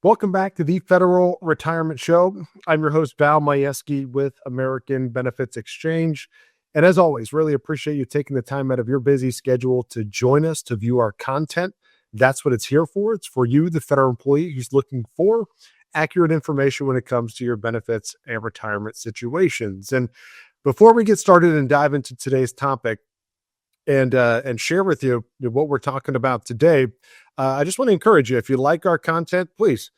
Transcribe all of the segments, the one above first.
Welcome back to the Federal Retirement Show. I'm your host, Val Majewski with American Benefits Exchange. And as always, really appreciate you taking the time out of your busy schedule to join us to view our content. That's what it's here for. It's for you, the federal employee who's looking for accurate information when it comes to your benefits and retirement situations. And before we get started and dive into today's topic, and share with you what we're talking about today, I just want to encourage you, if you like our content, please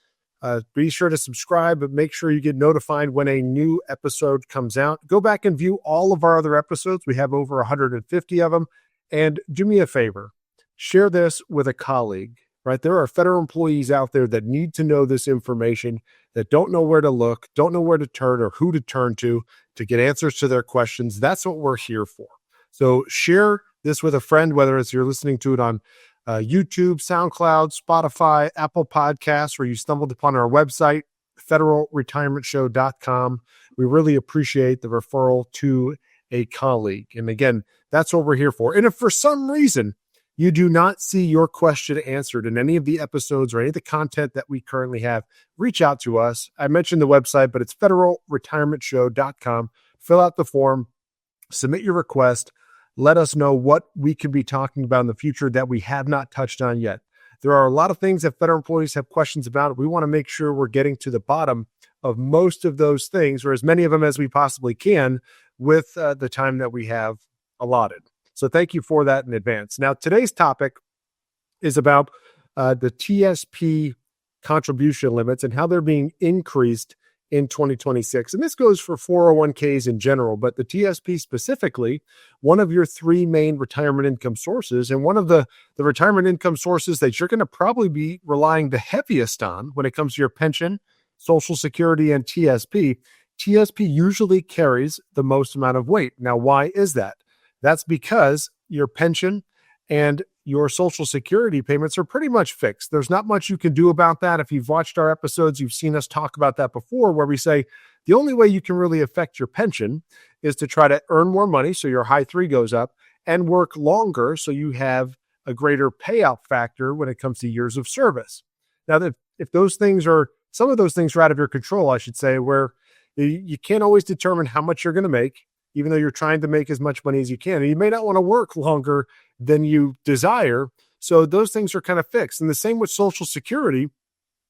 be sure to subscribe, but make sure you get notified when a new episode comes out. Go back and view all of our other episodes. We have over 150 of them. And do me a favor, share this with a colleague, right? There are federal employees out there that need to know this information, that don't know where to look, don't know where to turn or who to turn to get answers to their questions. That's what we're here for. So share this with a friend, whether it's you're listening to it on YouTube, SoundCloud, Spotify, Apple Podcasts, or you stumbled upon our website, federalretirementshow.com. We really appreciate the referral to a colleague. And again, that's what we're here for. And if for some reason you do not see your question answered in any of the episodes or any of the content that we currently have, reach out to us. I mentioned the website, but it's federalretirementshow.com. Fill out the form, submit your request. Let us know what we could be talking about in the future that we have not touched on yet. There are a lot of things that federal employees have questions about. We want to make sure we're getting to the bottom of most of those things, or as many of them as we possibly can, with the time that we have allotted. So thank you for that in advance. Now, today's topic is about the TSP contribution limits and how they're being increased in 2026. And this goes for 401ks in general, but the TSP specifically, one of your three main retirement income sources, and one of the retirement income sources that you're going to probably be relying the heaviest on when it comes to your pension, Social Security, and TSP. TSP usually carries the most amount of weight. Now, why is that? That's because your pension and your Social Security payments are pretty much fixed. There's not much you can do about that. If you've watched our episodes, you've seen us talk about that before, where we say the only way you can really affect your pension is to try to earn more money so your high three goes up, and work longer so you have a greater payout factor when it comes to years of service. Now, if those things are, some of those things are out of your control, I should say, where you can't always determine how much you're going to make, even though you're trying to make as much money as you can. And you may not want to work longer than you desire. So those things are kind of fixed. And the same with Social Security.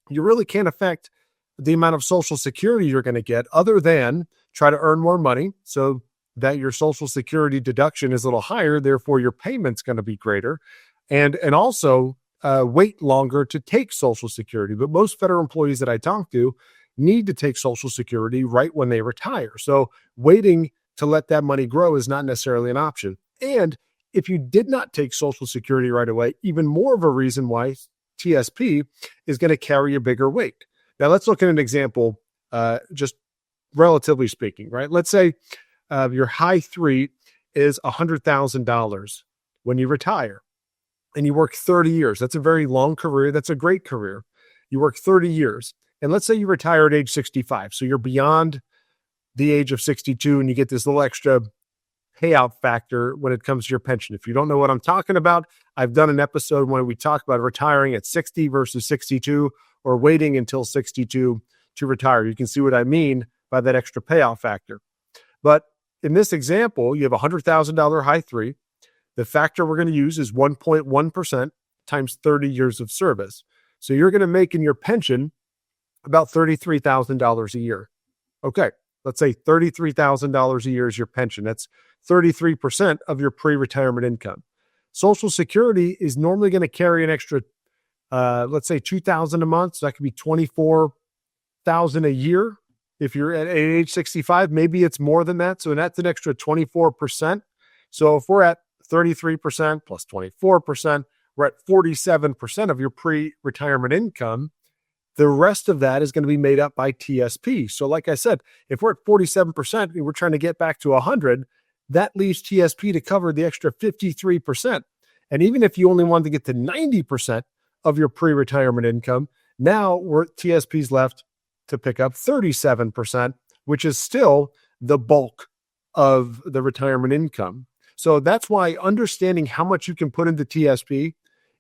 You really can't affect the amount of Social Security you're going to get other than try to earn more money so that your Social Security deduction is a little higher. Therefore, your payment's going to be greater. And also wait longer to take Social Security. But most federal employees that I talk to need to take Social Security right when they retire. So waiting to let that money grow is not necessarily an option. And if you did not take Social Security right away, even more of a reason why TSP is going to carry a bigger weight. Now, let's look at an example, just relatively speaking, right? Let's say your high three is $100,000 when you retire and you work 30 years. That's a very long career. That's a great career. You work 30 years. And let's say you retire at age 65. So you're beyond the age of 62 and you get this little extra payout factor when it comes to your pension. If you don't know what I'm talking about, I've done an episode when we talk about retiring at 60 versus 62 or waiting until 62 to retire. You can see what I mean by that extra payout factor. But in this example, you have a $100,000 high three. The factor we're going to use is 1.1% times 30 years of service. So you're going to make in your pension about $33,000 a year. Okay, let's say $33,000 a year is your pension. That's 33% of your pre-retirement income. Social Security is normally going to carry an extra, let's say $2,000 a month. So that could be $24,000 a year. If you're at age 65, maybe it's more than that. So that's an extra 24%. So if we're at 33% plus 24%, we're at 47% of your pre-retirement income. The rest of that is going to be made up by TSP. So like I said, if we're at 47% and we're trying to get back to 100, that leaves TSP to cover the extra 53%. And even if you only wanted to get to 90% of your pre-retirement income, now TSP's left to pick up 37%, which is still the bulk of the retirement income. So that's why understanding how much you can put into TSP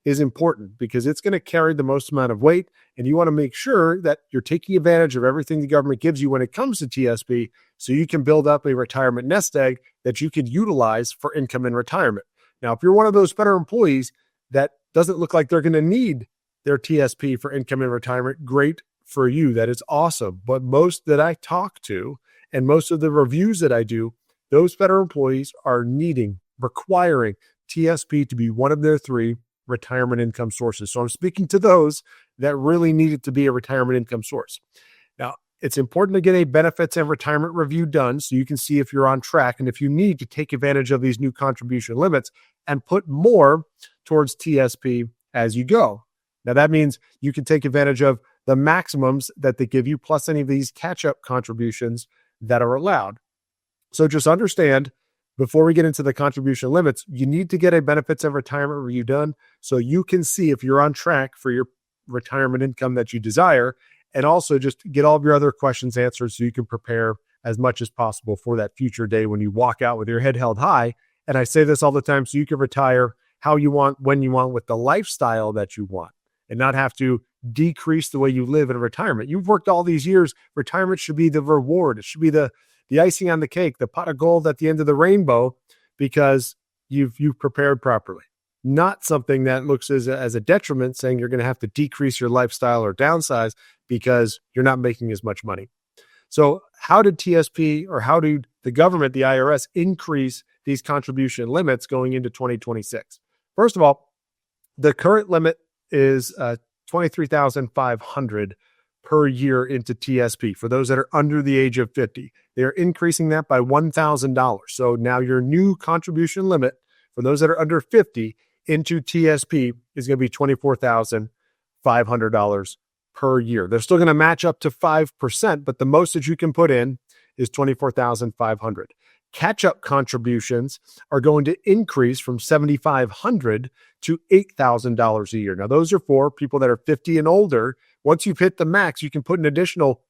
is important because it's going to carry the most amount of weight. And you want to make sure that you're taking advantage of everything the government gives you when it comes to TSP so you can build up a retirement nest egg that you can utilize for income in retirement. Now, if you're one of those federal employees that doesn't look like they're going to need their TSP for income in retirement, great for you. That is awesome. But most that I talk to and most of the reviews that I do, those federal employees are requiring TSP to be one of their 3 retirement income sources. So I'm speaking to those that really need it to be a retirement income source. Now, it's important to get a benefits and retirement review done so you can see if you're on track and if you need to take advantage of these new contribution limits and put more towards TSP as you go. Now, that means you can take advantage of the maximums that they give you, plus any of these catch-up contributions that are allowed. So just understand, before we get into the contribution limits, you need to get a benefits and retirement review done so you can see if you're on track for your retirement income that you desire, and also just get all of your other questions answered so you can prepare as much as possible for that future day when you walk out with your head held high. And I say this all the time, so you can retire how you want, when you want, with the lifestyle that you want, and not have to decrease the way you live in retirement. You've worked all these years. Retirement should be the reward. It should be the icing on the cake, the pot of gold at the end of the rainbow, because you've prepared properly. Not something that looks as a detriment, saying you're going to have to decrease your lifestyle or downsize because you're not making as much money. So how did TSP, or how do the government, the IRS, increase these contribution limits going into 2026? First of all, the current limit is $23,500 per year into TSP for those that are under the age of 50. They're increasing that by $1,000. So now your new contribution limit for those that are under 50 into TSP is going to be $24,500 per year. They're still going to match up to 5%, but the most that you can put in is $24,500. Catch-up contributions are going to increase from $7,500 to $8,000 a year. Now, those are for people that are 50 and older. Once you've hit the max, you can put an additional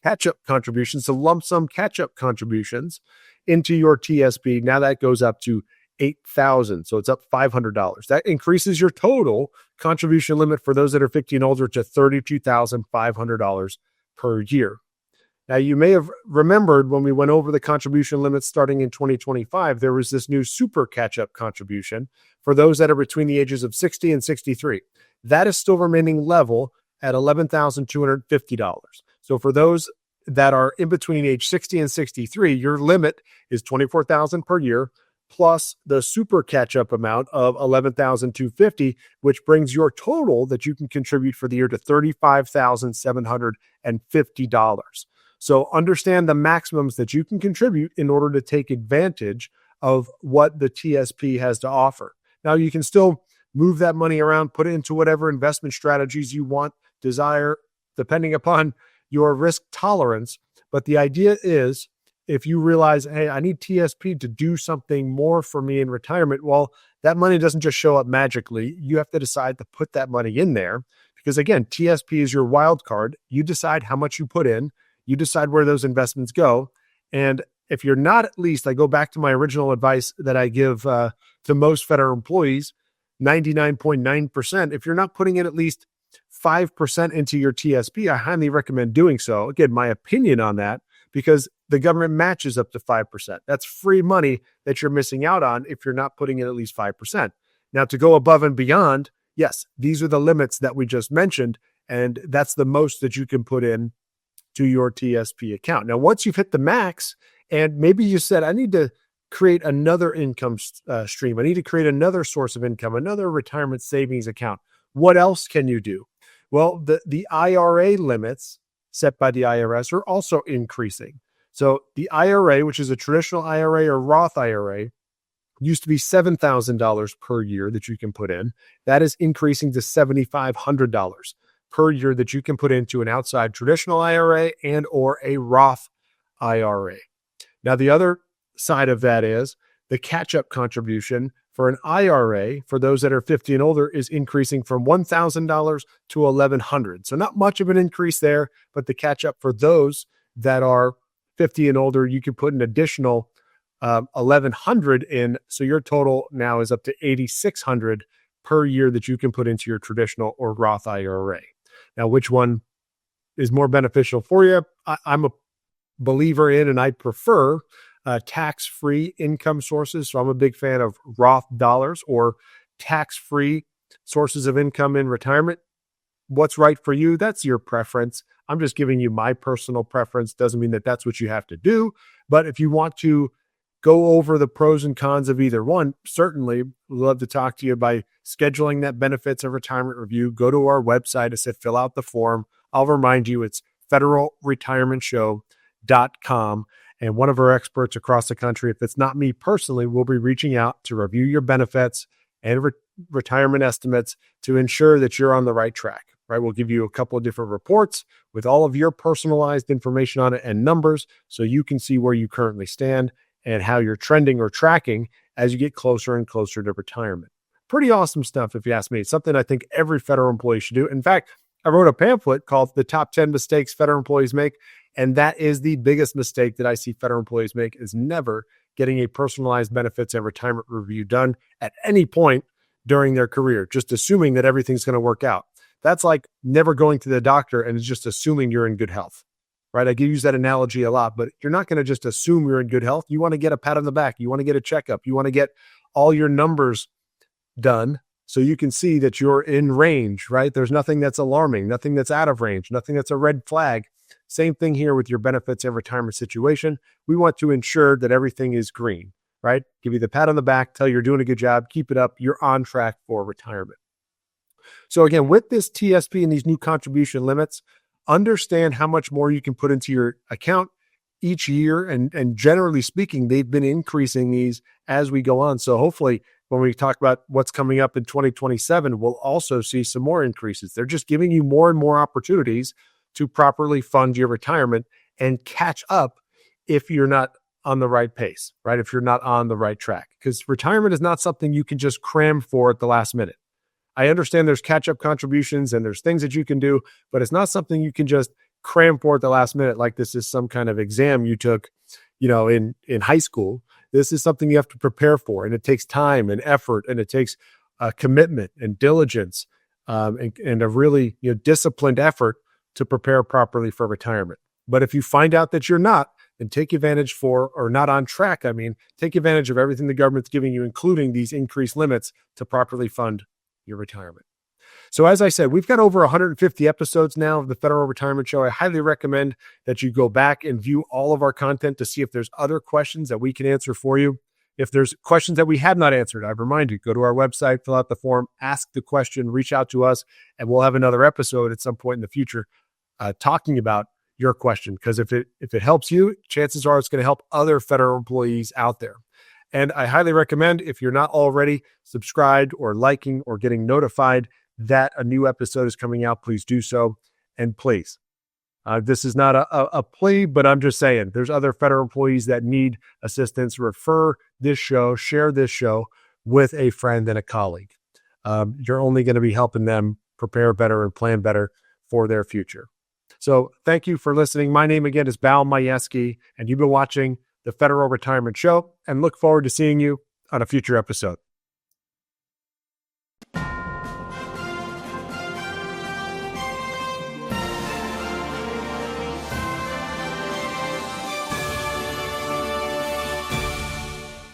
catch-up contributions, so lump sum catch-up contributions into your TSP. Now that goes up to $8,000. So it's up $500. That increases your total contribution limit for those that are 50 and older to $32,500 per year. Now, you may have remembered when we went over the contribution limits starting in 2025, there was this new super catch-up contribution for those that are between the ages of 60 and 63. That is still remaining level at $11,250. So for those that are in between age 60 and 63, your limit is $24,000 per year, plus the super catch-up amount of $11,250, which brings your total that you can contribute for the year to $35,750. So understand the maximums that you can contribute in order to take advantage of what the TSP has to offer. Now, you can still move that money around, put it into whatever investment strategies you want, desire, depending upon your risk tolerance. But the idea is, if you realize, hey, I need TSP to do something more for me in retirement, well, that money doesn't just show up magically. You have to decide to put that money in there because, again, TSP is your wild card. You decide how much you put in. You decide where those investments go. And if you're not, at least, I go back to my original advice that I give to most federal employees, 99.9%. If you're not putting in at least 5% into your TSP, I highly recommend doing so. Again, my opinion on that, because the government matches up to 5%. That's free money that you're missing out on if you're not putting in at least 5%. Now, to go above and beyond, yes, these are the limits that we just mentioned, and that's the most that you can put in to your TSP account. Now, once you've hit the max, and maybe you said, I need to create another income stream, I need to create another source of income, another retirement savings account. What else can you do? Well, the IRA limits set by the IRS are also increasing. So the IRA, which is a traditional IRA or Roth IRA, used to be $7,000 per year that you can put in. That is increasing to $7,500 per year that you can put into an outside traditional IRA and or a Roth IRA. Now, the other side of that is the catch-up contribution for an IRA for those that are 50 and older is increasing from $1,000 to $1,100. So not much of an increase there, but the catch-up for those that are 50 and older, you can put an additional $1,100 in. So your total now is up to $8,600 per year that you can put into your traditional or Roth IRA. Now, which one is more beneficial for you? I'm a believer in, and I prefer tax-free income sources. So I'm a big fan of Roth dollars or tax-free sources of income in retirement. What's right for you? That's your preference. I'm just giving you my personal preference. Doesn't mean that that's what you have to do. But if you want to go over the pros and cons of either one, certainly love to talk to you by scheduling that benefits of retirement review. Go to our website. I said, fill out the form. I'll remind you, it's federalretirementshow.com. And one of our experts across the country, if it's not me personally, will be reaching out to review your benefits and retirement estimates to ensure that you're on the right track, right? We'll give you a couple of different reports with all of your personalized information on it and numbers so you can see where you currently stand and how you're trending or tracking as you get closer and closer to retirement. Pretty awesome stuff, if you ask me. It's something I think every federal employee should do. In fact, I wrote a pamphlet called The Top 10 Mistakes Federal Employees Make, and that is the biggest mistake that I see federal employees make, is never getting a personalized benefits and retirement review done at any point during their career, just assuming that everything's going to work out. That's like never going to the doctor and just assuming you're in good health, right? I use that analogy a lot, but you're not going to just assume you're in good health. You want to get a pat on the back. You want to get a checkup. You want to get all your numbers done so you can see that you're in range, right? There's nothing that's alarming, nothing that's out of range, nothing that's a red flag. Same thing here with your benefits and retirement situation. We want to ensure that everything is green, right? Give you the pat on the back, tell you you're doing a good job, keep it up, you're on track for retirement. So again, with this TSP and these new contribution limits, understand how much more you can put into your account each year. And generally speaking, they've been increasing these as we go on. So hopefully when we talk about what's coming up in 2027, we'll also see some more increases. They're just giving you more and more opportunities to properly fund your retirement and catch up if you're not on the right pace, right? If you're not on the right track, because retirement is not something you can just cram for at the last minute. I understand there's catch-up contributions and there's things that you can do, but it's not something you can just cram for at the last minute like this is some kind of exam you took, in high school. This is something you have to prepare for, and it takes time and effort, and it takes commitment and diligence and a really disciplined effort to prepare properly for retirement. But if you find out that you're not, then take advantage or not on track, take advantage of everything the government's giving you, including these increased limits to properly fund your retirement. So as I said, we've got over 150 episodes now of the Federal Retirement Show. I highly recommend that you go back and view all of our content to see if there's other questions that we can answer for you. If there's questions that we have not answered, I remind you, go to our website, fill out the form, ask the question, reach out to us, and we'll have another episode at some point in the future talking about your question. Because if it helps you, chances are it's going to help other federal employees out there. And I highly recommend, if you're not already subscribed or liking or getting notified that a new episode is coming out, please do so. And please, this is not a plea, but I'm just saying there's other federal employees that need assistance. Refer this show, share this show with a friend and a colleague. You're only going to be helping them prepare better and plan better for their future. So thank you for listening. My name again is Bal Majewski, and you've been watching the Federal Retirement Show, and look forward to seeing you on a future episode.